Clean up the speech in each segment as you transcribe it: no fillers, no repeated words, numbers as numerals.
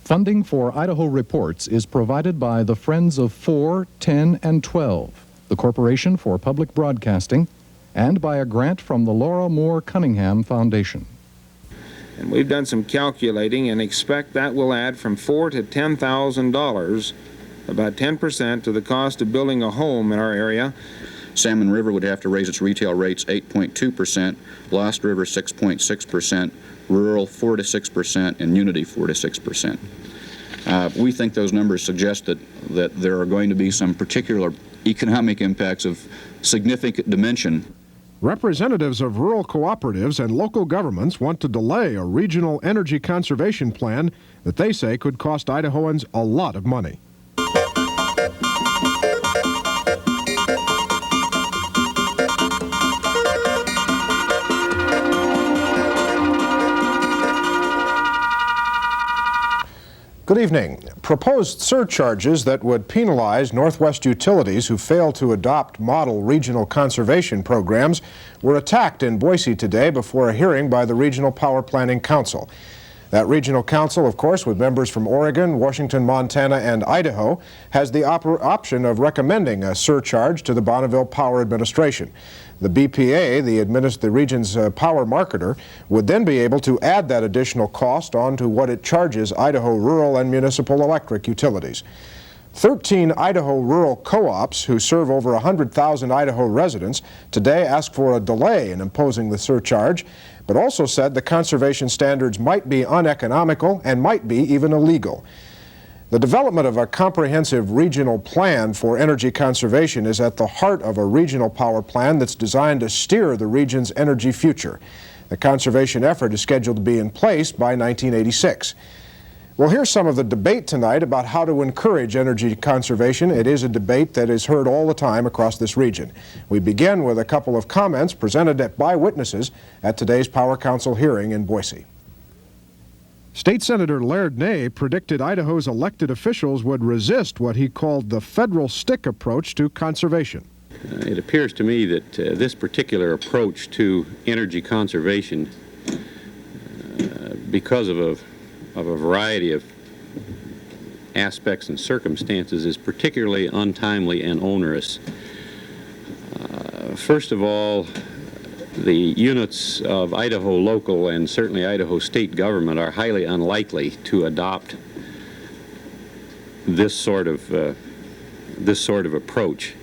Funding for Idaho Reports is provided by the Friends of 4, 10, and 12, the Corporation for Public Broadcasting, and by a grant from the Laura Moore Cunningham Foundation. And we've done some calculating and expect that will add from $4,000 to $10,000, about 10% to the cost of building a home in our area. Salmon River would have to raise its retail rates 8.2%, Lost River 6.6%, rural 4 to 6%, and Unity 4 to 6%. We think those numbers suggest that there are going to be some particular economic impacts of significant dimension. Representatives of rural cooperatives and local governments want to delay a regional energy conservation plan that they say could cost Idahoans a lot of money. Good evening. Proposed surcharges that would penalize Northwest utilities who fail to adopt model regional conservation programs were attacked in Boise today before a hearing by the Regional Power Planning Council. That regional council, of course, with members from Oregon, Washington, Montana, and Idaho, has the option of recommending a surcharge to the Bonneville Power Administration. The BPA, the region's power marketer, would then be able to add that additional cost onto what it charges Idaho rural and municipal electric utilities. 13 Idaho rural co-ops who serve over 100,000 Idaho residents today asked for a delay in imposing the surcharge, but also said the conservation standards might be uneconomical and might be even illegal. The development of a comprehensive regional plan for energy conservation is at the heart of a regional power plan that's designed to steer the region's energy future. The conservation effort is scheduled to be in place by 1986. Well, here's some of the debate tonight about how to encourage energy conservation. It is a debate that is heard all the time across this region. We begin with a couple of comments presented by witnesses at today's Power Council hearing in Boise. State Senator Laird Ney predicted Idaho's elected officials would resist what he called the federal stick approach to conservation. It appears to me that this particular approach to energy conservation, because of a variety of aspects and circumstances, is particularly untimely and onerous. First of all, the units of Idaho local and certainly Idaho state government are highly unlikely to adopt this sort of approach,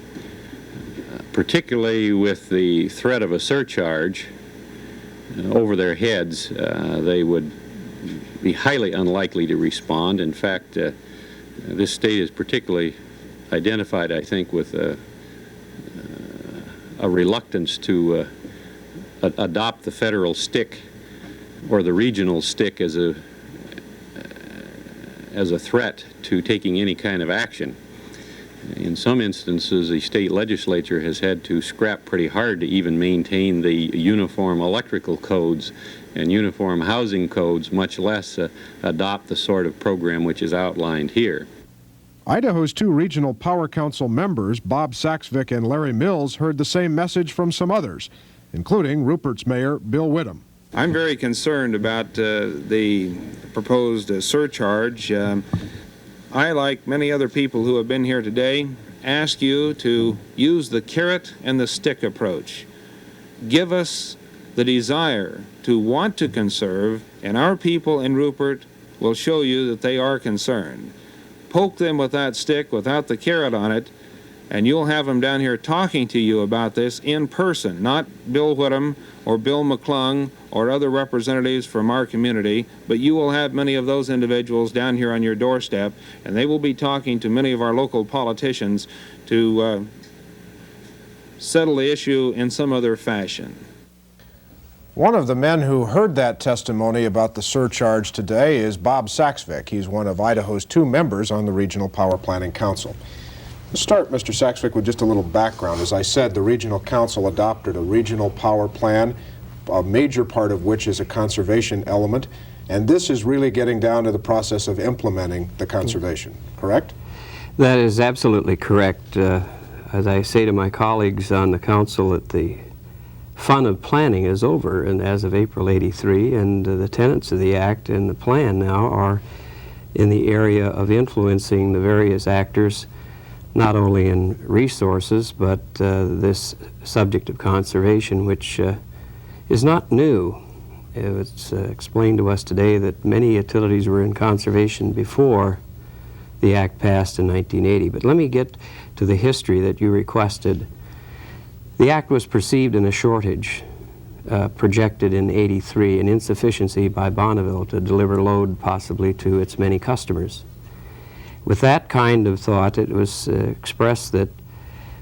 particularly with the threat of a surcharge over their heads. They would be highly unlikely to respond. In fact, this state is particularly identified, I think, with a reluctance to adopt the federal stick or the regional stick as a threat to taking any kind of action. In some instances, the state legislature has had to scrap pretty hard to even maintain the uniform electrical codes and uniform housing codes, much less adopt the sort of program which is outlined here. Idaho's two regional power council members, Bob Saxvik and Larry Mills, heard the same message from some others, including Rupert's mayor, Bill Whittam. I'm very concerned about the proposed surcharge. I, like many other people who have been here today, ask you to use the carrot and the stick approach. Give us the desire to want to conserve, and our people in Rupert will show you that they are concerned. Poke them with that stick without the carrot on it, and you'll have them down here talking to you about this in person, not Bill Whittam or Bill McClung or other representatives from our community, but you will have many of those individuals down here on your doorstep, and they will be talking to many of our local politicians to settle the issue in some other fashion. One of the men who heard that testimony about the surcharge today is Bob Saxvik. He's one of Idaho's two members on the Regional Power Planning Council. Let's start, Mr. Saxvik, with just a little background. As I said, the Regional Council adopted a regional power plan, a major part of which is a conservation element, and this is really getting down to the process of implementing the conservation, correct? That is absolutely correct. As I say to my colleagues on the council, that the fun of planning is over, and as of April '83, and the tenets of the act and the plan now are in the area of influencing the various actors, not only in resources, but this subject of conservation, which is not new. It's explained to us today that many utilities were in conservation before the act passed in 1980. But let me get to the history that you requested. The act was perceived in a shortage projected in '83, an insufficiency by Bonneville to deliver load possibly to its many customers. With that kind of thought, it was expressed that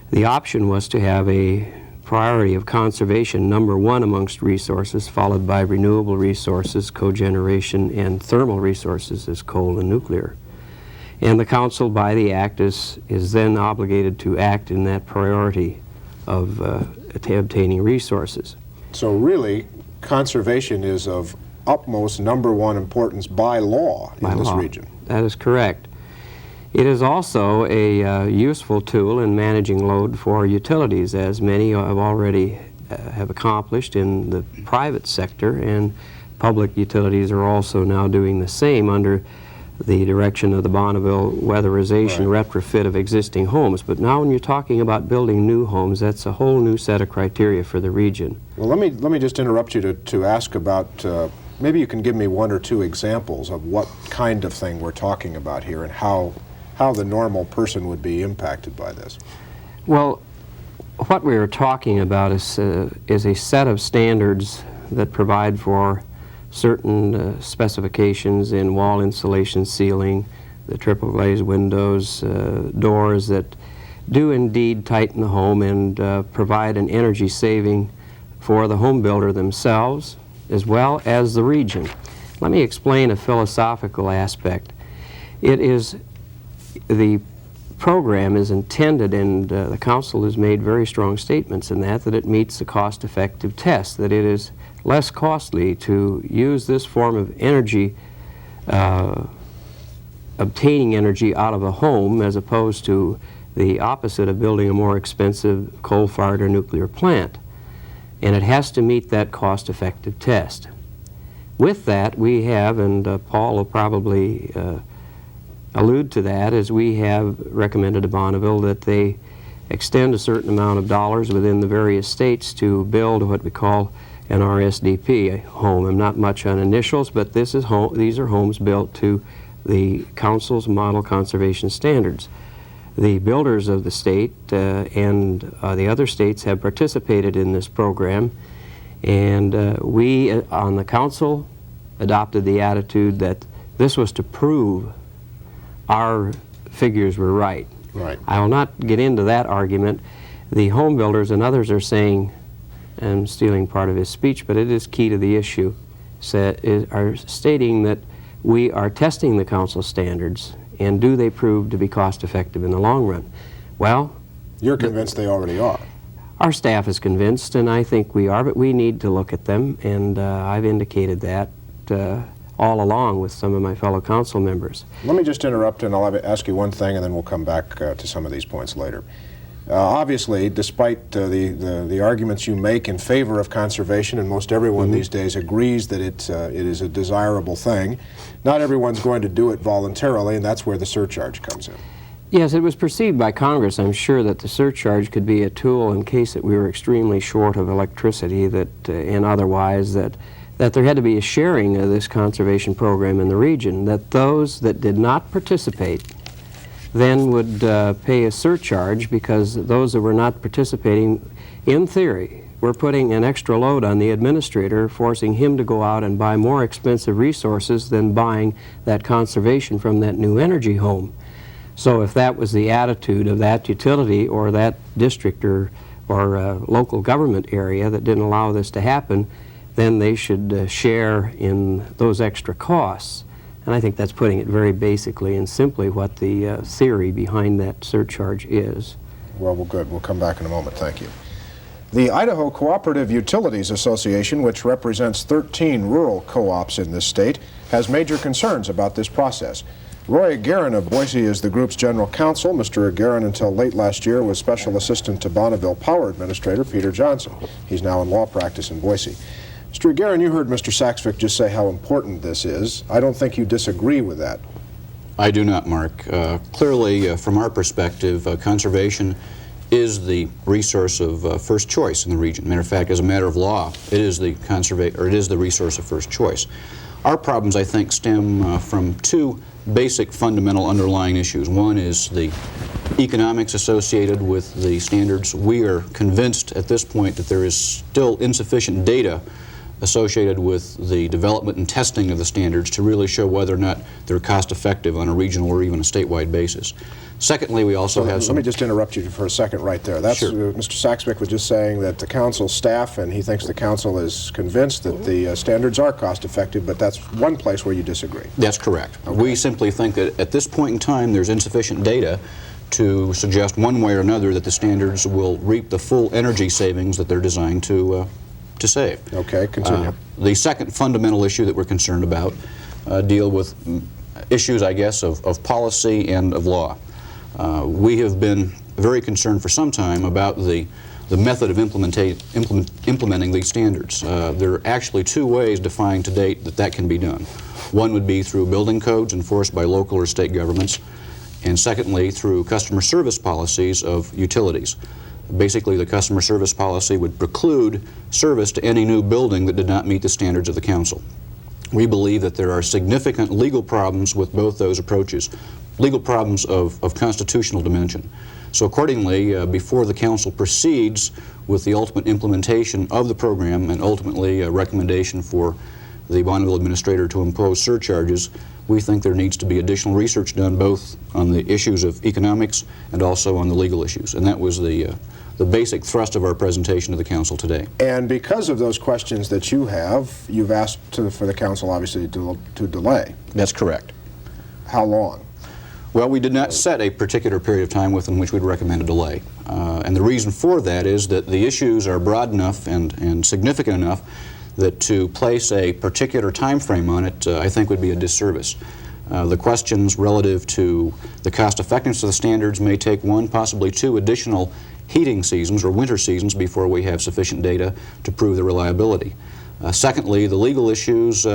the option was to have a priority of conservation number one amongst resources, followed by renewable resources, cogeneration, and thermal resources as coal and nuclear. And the council, by the act, is then obligated to act in that priority of obtaining resources. So really, conservation is of utmost number one importance by law in this region. That is correct. It is also a useful tool in managing load for utilities, as many have already have accomplished in the private sector, and public utilities are also now doing the same under the direction of the Bonneville weatherization retrofit of existing homes. But now when you're talking about building new homes, that's a whole new set of criteria for the region. Well, let me just interrupt you to ask about, maybe you can give me one or two examples of what kind of thing we're talking about here and how the normal person would be impacted by this. Well, what we are talking about is a set of standards that provide for certain specifications in wall insulation, ceiling, the triple glazed windows, doors that do indeed tighten the home and provide an energy saving for the home builder themselves as well as the region. Let me explain a philosophical aspect. The program is intended, and the council has made very strong statements in that it meets the cost-effective test, that it is less costly to use this form of energy, obtaining energy out of a home, as opposed to the opposite of building a more expensive coal-fired or nuclear plant. And it has to meet that cost-effective test. With that, we have, and Paul will probably allude to that, as we have recommended to Bonneville that they extend a certain amount of dollars within the various states to build what we call an RSDP, a home. I'm not much on initials, but these are homes built to the council's model conservation standards. The builders of the state and the other states have participated in this program, and we on the council adopted the attitude that this was to prove our figures were right. I will not get into that argument. The home builders and others are saying, and I'm stealing part of his speech, but it is key to the issue, are stating that we are testing the council standards, and do they prove to be cost-effective in the long run? Well, you're convinced they already are. Our staff is convinced, and I think we are, but we need to look at them, and I've indicated that all along with some of my fellow council members. Let me just interrupt, and I'll ask you one thing, and then we'll come back to some of these points later. Obviously, despite the arguments you make in favor of conservation, and most everyone these days agrees that it is a desirable thing, not everyone's going to do it voluntarily, and that's where the surcharge comes in. Yes, it was perceived by Congress, I'm sure, that the surcharge could be a tool in case that we were extremely short of electricity and otherwise, that there had to be a sharing of this conservation program in the region, that those that did not participate then would pay a surcharge, because those that were not participating, in theory, were putting an extra load on the administrator, forcing him to go out and buy more expensive resources than buying that conservation from that new energy home. So if that was the attitude of that utility or that district or local government area that didn't allow this to happen, then they should share in those extra costs. And I think that's putting it very basically and simply what the theory behind that surcharge is. Well, good. We'll come back in a moment. Thank you. The Idaho Cooperative Utilities Association, which represents 13 rural co-ops in this state, has major concerns about this process. Roy Guerin of Boise is the group's general counsel. Mr. Guerin, until late last year, was special assistant to Bonneville Power Administrator Peter Johnson. He's now in law practice in Boise. Mr. Guerin, you heard Mr. Saxvik just say how important this is. I don't think you disagree with that. I do not, Mark. Clearly, from our perspective, conservation is the resource of first choice in the region. Matter of fact, as a matter of law, it is the resource of first choice. Our problems, I think, stem from two basic fundamental underlying issues. One is the economics associated with the standards. We are convinced at this point that there is still insufficient data associated with the development and testing of the standards to really show whether or not they're cost effective on a regional or even a statewide basis. Secondly, we also have some... Let me just interrupt you for a second right there. That's, Sure. Mr. Saxbeck was just saying that the council staff, and he thinks the council is convinced that the standards are cost effective, but that's one place where you disagree. That's correct. Okay. We simply think that at this point in time there's insufficient data to suggest one way or another that the standards will reap the full energy savings that they're designed to save. Okay, continue. The second fundamental issue that we're concerned about deal with issues, I guess, of policy and of law. We have been very concerned for some time about the method of implementing these standards. There are actually two ways defined to date that can be done. One would be through building codes enforced by local or state governments, and secondly through customer service policies of utilities. Basically, the customer service policy would preclude service to any new building that did not meet the standards of the council. We believe that there are significant legal problems with both those approaches, legal problems of constitutional dimension. So accordingly, before the council proceeds with the ultimate implementation of the program and ultimately a recommendation for the Bonneville administrator to impose surcharges, we think there needs to be additional research done both on the issues of economics and also on the legal issues. And that was the basic thrust of our presentation to the council today. And because of those questions that you have, you've asked for the council obviously to delay. That's correct. How long? Well, we did not set a particular period of time within which we'd recommend a delay. And the reason for that is that the issues are broad enough and significant enough that to place a particular time frame on it, I think would be a disservice. The questions relative to the cost effectiveness of the standards may take one, possibly two additional heating seasons or winter seasons before we have sufficient data to prove the reliability. Secondly, the legal issues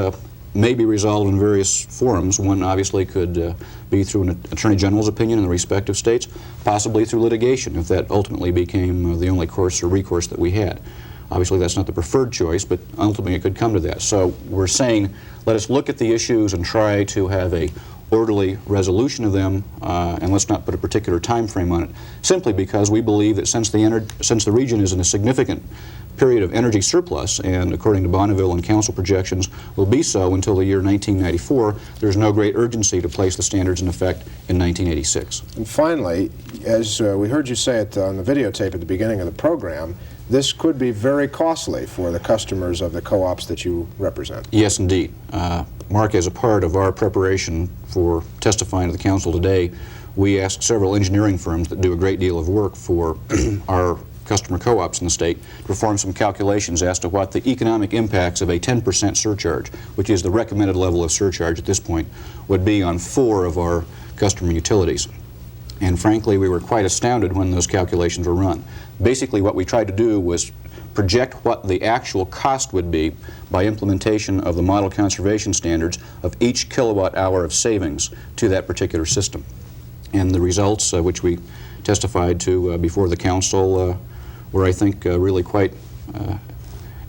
may be resolved in various forums. One obviously could be through an Attorney General's opinion in the respective states, possibly through litigation if that ultimately became the only course or recourse that we had. Obviously that's not the preferred choice, but ultimately it could come to that. So we're saying let us look at the issues and try to have a orderly resolution of them, and let's not put a particular time frame on it, simply because we believe that since the region is in a significant period of energy surplus, and according to Bonneville and council projections will be so until the year 1994, there's no great urgency to place the standards in effect in 1986. And finally, as we heard you say it on the videotape at the beginning of the program, this could be very costly for the customers of the co-ops that you represent. Yes, indeed. Mark, as a part of our preparation for testifying to the council today, we asked several engineering firms that do a great deal of work for our customer co-ops in the state to perform some calculations as to what the economic impacts of a 10% surcharge, which is the recommended level of surcharge at this point, would be on 4 of our customer utilities. And frankly, we were quite astounded when those calculations were run. Basically, what we tried to do was project what the actual cost would be by implementation of the model conservation standards of each kilowatt hour of savings to that particular system. And the results, which we testified to before the council, were, I think, really quite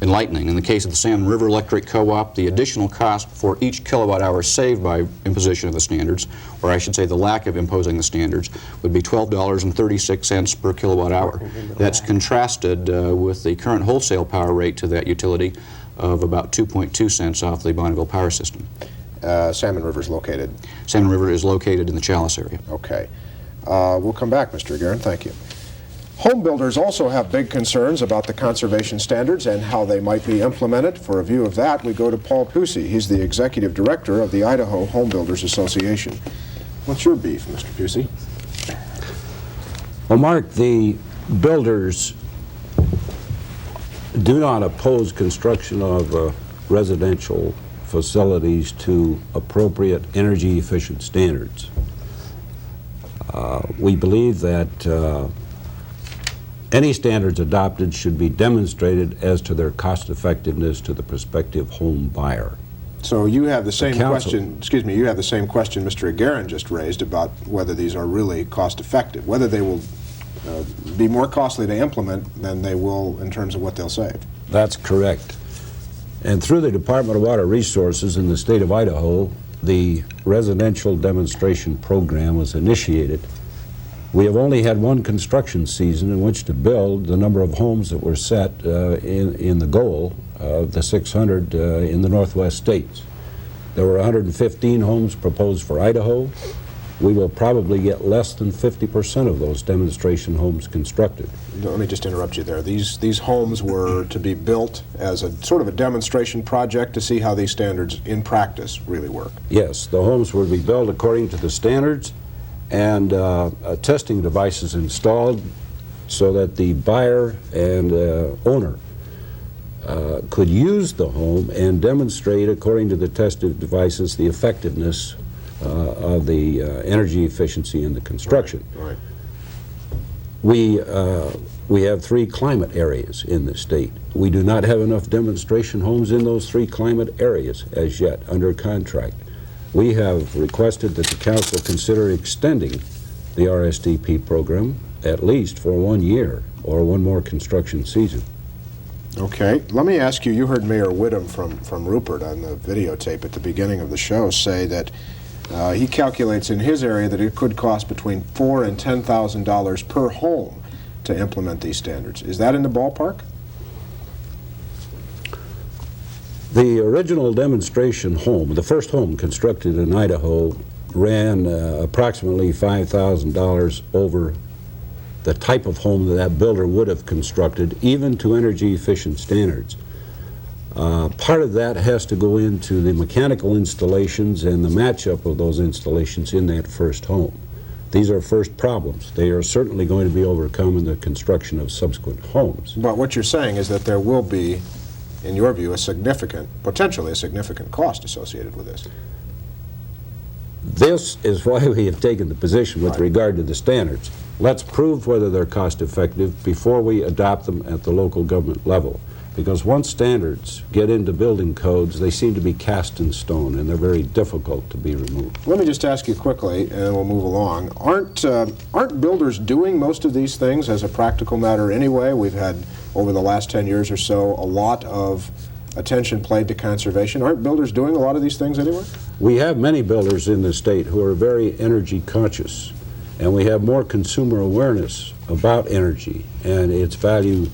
enlightening. In the case of the Salmon River Electric Co-op, the additional cost for each kilowatt hour saved by imposition of the standards, or I should say the lack of imposing the standards, would be $12.36 per kilowatt hour. That's contrasted with the current wholesale power rate to that utility of about 2.2 cents off the Bonneville power system. Salmon River is located? Salmon River is located in the Chalice area. Okay. We'll come back, Mr. Aguirre. Thank you. Home builders also have big concerns about the conservation standards and how they might be implemented. For a view of that, we go to Paul Pusey. He's the executive director of the Idaho Home Builders Association. What's your beef, Mr. Pusey? Well, Mark, the builders do not oppose construction of residential facilities to appropriate energy efficient standards. We believe that any standards adopted should be demonstrated as to their cost effectiveness to the prospective home buyer. So you have the same council. question, excuse me, you have the same question Mr. Agarin just raised about whether these are really cost effective, whether they will be more costly to implement than they will in terms of what they'll save. That's correct. And through the Department of Water Resources in the state of Idaho, the residential demonstration program was initiated. We have only had one construction season in which to build the number of homes that were set in the goal of the 600 in the Northwest states. There were 115 homes proposed for Idaho. We will probably get less than 50% of those demonstration homes constructed. Let me just interrupt you there. These homes were to be built as a sort of a demonstration project to see how these standards in practice really work. Yes, the homes will be built according to the standards, and testing devices installed so that the buyer and owner could use the home and demonstrate, according to the tested devices, the effectiveness of the energy efficiency in the construction. Right. We have 3 climate areas in the state. We do not have enough demonstration homes in those 3 climate areas as yet under contract. We have requested that the council consider extending the RSDP program at least for 1 year or 1 more construction season. Okay, let me ask you, you heard Mayor Whittam from Rupert on the videotape at the beginning of the show say that he calculates in his area that it could cost between $4,000 and $10,000 per home to implement these standards. Is that in the ballpark? The original demonstration home, the first home constructed in Idaho, ran approximately $5,000 over the type of home that builder would have constructed, even to energy efficient standards. Part of that has to go into the mechanical installations and the matchup of those installations in that first home. These are first problems. They are certainly going to be overcome in the construction of subsequent homes. But what you're saying is that there will be, in your view, potentially a significant cost associated with this. This is why we have taken the position with regard to the standards. Let's prove whether they're cost effective before we adopt them at the local government level. Because once standards get into building codes, they seem to be cast in stone, and they're very difficult to be removed. Let me just ask you quickly, and then we'll move along. Aren't builders doing most of these things as a practical matter anyway? We've had, over the last 10 years or so, a lot of attention played to conservation. Aren't builders doing a lot of these things anyway? We have many builders in the state who are very energy conscious, and we have more consumer awareness about energy and its value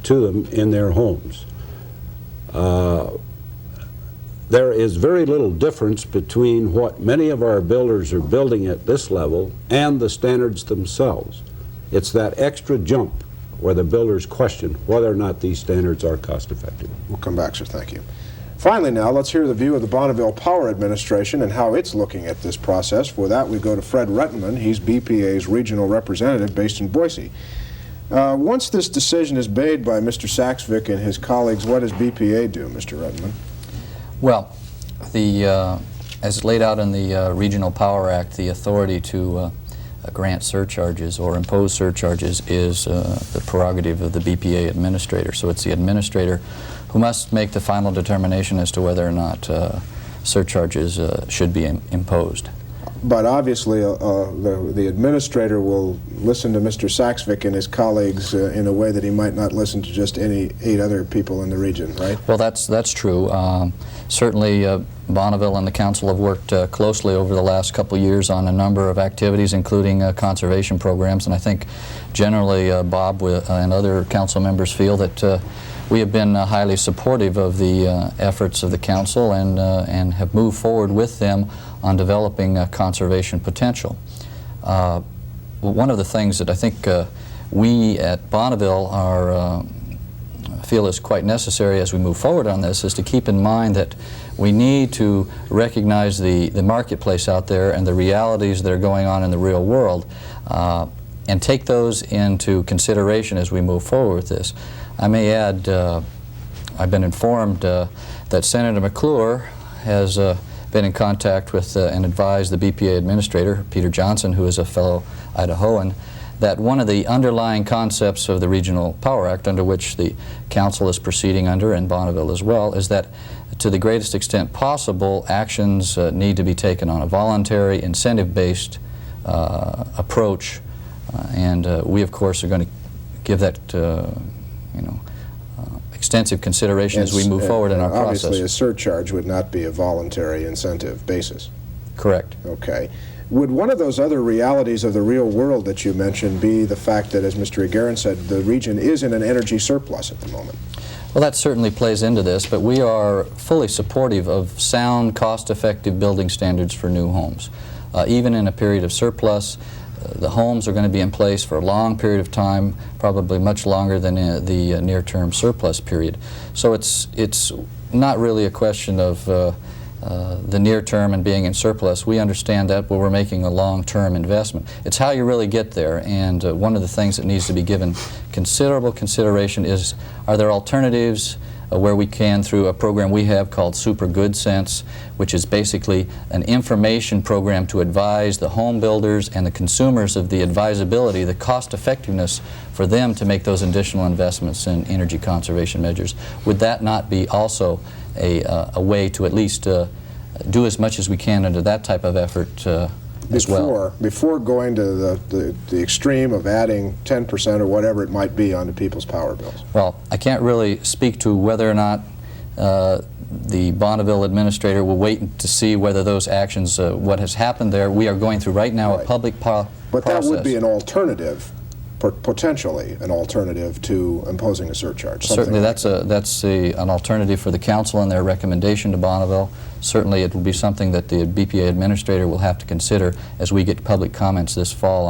to them in their homes. There is very little difference between what many of our builders are building at this level and the standards themselves. It's that extra jump where the builders question whether or not these standards are cost effective. We'll come back, sir. Thank you. Finally now, let's hear the view of the Bonneville Power Administration and how it's looking at this process. For that, we go to Fred Rettenman. He's BPA's regional representative based in Boise. Once this decision is made by Mr. Saksvik and his colleagues, what does BPA do, Mr. Rettenman? Well, as laid out in the Regional Power Act, the authority to grant surcharges or impose surcharges is the prerogative of the BPA administrator. So it's the administrator who must make the final determination as to whether or not surcharges should be imposed. But obviously the administrator will listen to Mr. Saksvik and his colleagues in a way that he might not listen to just any 8 other people in the region, right? Well, that's true. Certainly Bonneville and the council have worked closely over the last couple of years on a number of activities, including conservation programs, and I think generally Bob and other council members feel that we have been highly supportive of the efforts of the council and have moved forward with them on developing conservation potential. One of the things that I think we at Bonneville feel is quite necessary as we move forward on this is to keep in mind that we need to recognize the marketplace out there and the realities that are going on in the real world and take those into consideration as we move forward with this. I may add, I've been informed that Senator McClure has been in contact with and advised the BPA administrator, Peter Johnson, who is a fellow Idahoan, that one of the underlying concepts of the Regional Power Act, under which the council is proceeding under, and Bonneville as well, is that to the greatest extent possible, actions need to be taken on a voluntary, incentive-based approach, and we, of course, are going to give that, extensive consideration as we move forward in our process. Obviously, a surcharge would not be a voluntary incentive basis. Correct. Okay. Would one of those other realities of the real world that you mentioned be the fact that, as Mr. Agarin said, the region is in an energy surplus at the moment? Well, that certainly plays into this, but we are fully supportive of sound, cost-effective building standards for new homes. Even in a period of surplus, the homes are going to be in place for a long period of time, probably much longer than the near-term surplus period. So it's not really a question of the near term and being in surplus. We understand that, but we're making a long-term investment. It's how you really get there, and one of the things that needs to be given considerable consideration is, are there alternatives where we can, through a program we have called Super Good Sense, which is basically an information program to advise the home builders and the consumers of the advisability, the cost effectiveness for them to make those additional investments in energy conservation measures. Would that not be also a way to at least do as much as we can under that type of effort as well? Before going to the extreme of adding 10% or whatever it might be onto people's power bills? Well, I can't really speak to whether or not the Bonneville administrator will wait to see whether those actions, what has happened there. We are going through right now a public process. But that would be an alternative, potentially an alternative to imposing a surcharge. Certainly, like that's an alternative for the council and their recommendation to Bonneville. Certainly, it will be something that the BPA administrator will have to consider as we get public comments this fall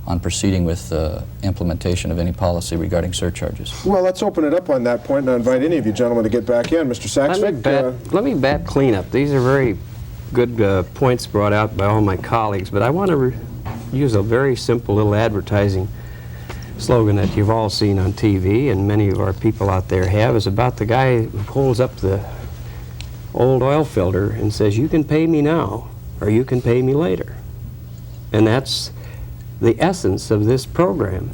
on proceeding with implementation of any policy regarding surcharges. Well, let's open it up on that point, and I invite any of you gentlemen to get back in. Mr. Saxvik? Let me bat cleanup. These are very good points brought out by all my colleagues, but I want to use a very simple little advertising slogan that you've all seen on TV, and many of our people out there have, is about the guy who holds up the old oil filter and says, you can pay me now or you can pay me later. And that's the essence of this program.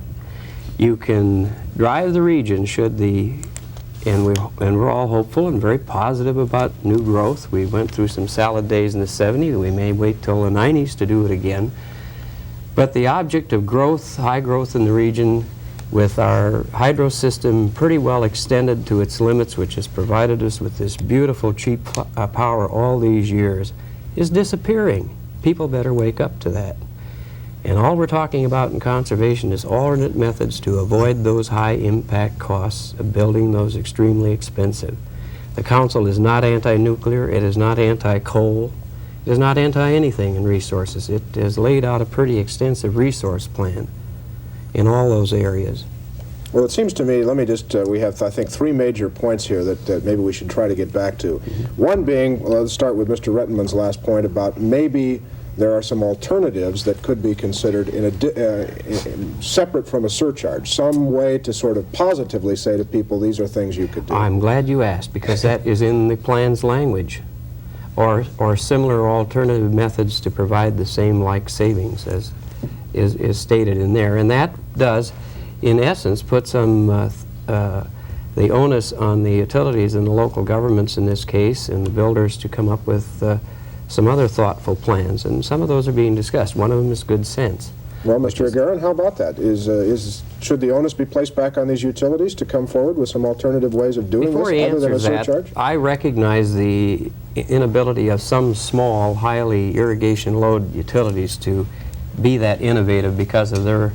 You can drive the region should and we're all hopeful and very positive about new growth. We went through some salad days in the 70s. We may wait till the 90s to do it again. But the object of growth, high growth in the region, with our hydro system pretty well extended to its limits, which has provided us with this beautiful, cheap power all these years, is disappearing. People better wake up to that. And all we're talking about in conservation is alternate methods to avoid those high impact costs of building those extremely expensive. The Council is not anti-nuclear, it is not anti-coal, it is not anti-anything in resources. It has laid out a pretty extensive resource plan in all those areas. Well, it seems to me, let me just, we have, I think, three major points here that maybe we should try to get back to. One being, well, let's start with Mr. Rettenman's last point about maybe there are some alternatives that could be considered separate from a surcharge, some way to sort of positively say to people, these are things you could do. I'm glad you asked, because that is in the plan's language. Or similar alternative methods to provide the same like savings as is stated in there. And that does, in essence, put some the onus on the utilities and the local governments in this case and the builders to come up with some other thoughtful plans. And some of those are being discussed. One of them is good sense. Well, Mr. Agarin, how about that? Should the onus be placed back on these utilities to come forward with some alternative ways of doing Before this other than a that, surcharge? I recognize the inability of some small, highly irrigation load utilities to be that innovative because of their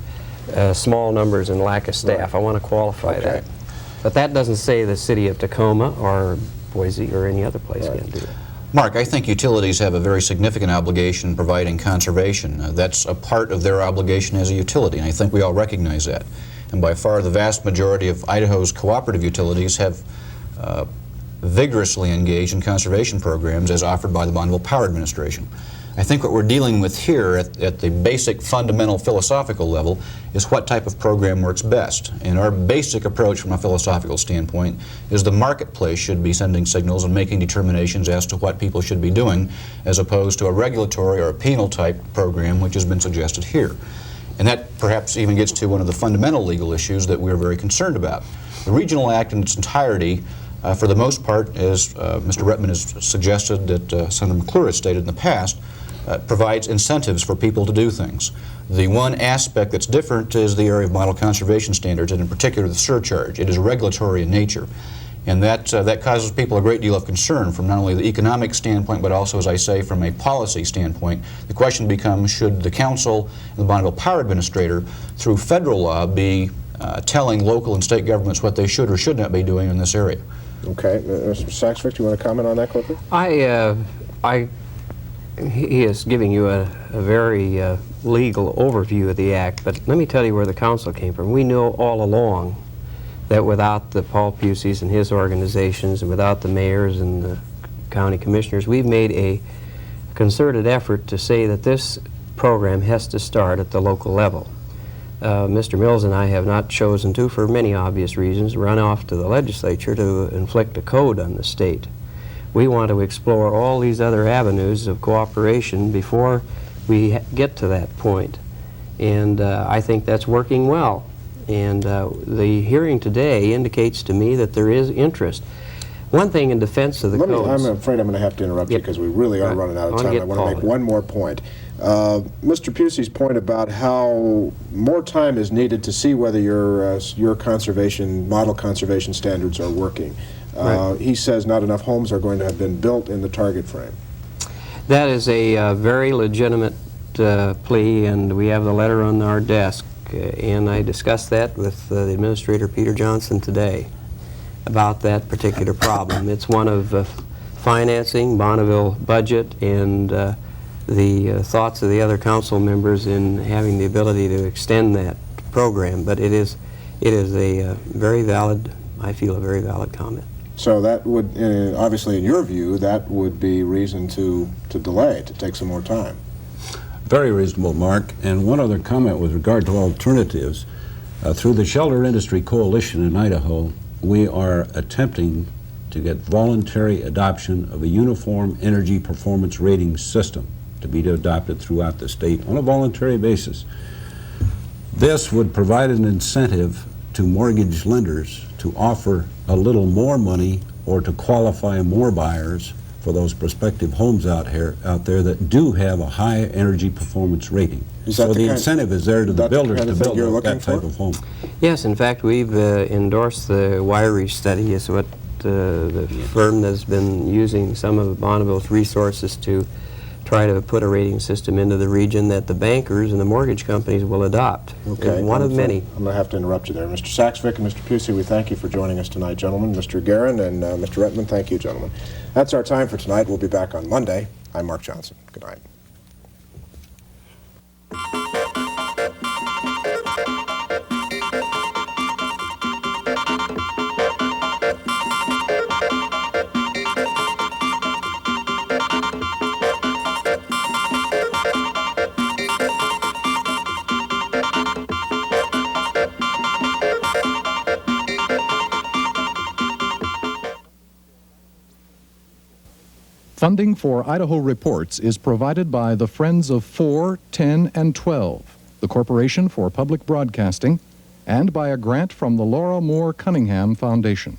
small numbers and lack of staff. Right. I want to qualify that. But that doesn't say the city of Tacoma or Boise or any other place can do it. Mark, I think utilities have a very significant obligation in providing conservation. That's a part of their obligation as a utility, and I think we all recognize that. And by far the vast majority of Idaho's cooperative utilities have vigorously engaged in conservation programs as offered by the Bonneville Power Administration. I think what we're dealing with here at the basic fundamental philosophical level is what type of program works best. And our basic approach from a philosophical standpoint is the marketplace should be sending signals and making determinations as to what people should be doing, as opposed to a regulatory or a penal type program which has been suggested here. And that perhaps even gets to one of the fundamental legal issues that we're very concerned about. The Regional Act in its entirety For the most part, as Mr. Rettman has suggested, that Senator McClure has stated in the past, provides incentives for people to do things. The one aspect that's different is the area of model conservation standards, and in particular the surcharge. It is regulatory in nature, and that causes people a great deal of concern from not only the economic standpoint, but also, as I say, from a policy standpoint. The question becomes, should the council and the Bonneville Power Administrator, through federal law, be telling local and state governments what they should or should not be doing in this area? Okay. Mr. Saxvik, do you want to comment on that quickly? He is giving you a very legal overview of the act, but let me tell you where the council came from. We know all along that without the Paul Pusey's and his organizations, and without the mayors and the county commissioners, we've made a concerted effort to say that this program has to start at the local level. Mr. Mills and I have not chosen to, for many obvious reasons, run off to the legislature to inflict a code on the state. We want to explore all these other avenues of cooperation before we get to that point. And I think that's working well. And the hearing today indicates to me that there is interest. One thing in defense of the codes... I'm afraid I'm going to have to interrupt you because we really are running out of time. I want to make one more point. Mr. Pusey's point about how more time is needed to see whether your conservation, model conservation standards are working. Right. He says not enough homes are going to have been built in the target frame. That is a very legitimate plea, and we have the letter on our desk. And I discussed that with the Administrator Peter Johnson today about that particular problem. It's one of financing, Bonneville budget, and the thoughts of the other council members in having the ability to extend that program. But it is a very valid, I feel, a very valid comment. So that would, obviously in your view, that would be reason to delay, to take some more time. Very reasonable, Mark. And one other comment with regard to alternatives. Through the Shelter Industry Coalition in Idaho, we are attempting to get voluntary adoption of a uniform energy performance rating system to be adopted throughout the state on a voluntary basis. This would provide an incentive to mortgage lenders to offer a little more money or to qualify more buyers for those prospective homes out there that do have a high energy performance rating. So the incentive is there to the builders to build that type of home. Yes, in fact, we've endorsed the Wiry study as what the firm that's been using some of Bonneville's resources to try to put a rating system into the region that the bankers and the mortgage companies will adopt. Okay. One of many. I'm going to have to interrupt you there. Mr. Saxvik and Mr. Pusey, we thank you for joining us tonight, gentlemen. Mr. Guerin and Mr. Rettman, thank you, gentlemen. That's our time for tonight. We'll be back on Monday. I'm Mark Johnson. Good night. Funding for Idaho Reports is provided by the Friends of 4, 10, and 12, the Corporation for Public Broadcasting, and by a grant from the Laura Moore Cunningham Foundation.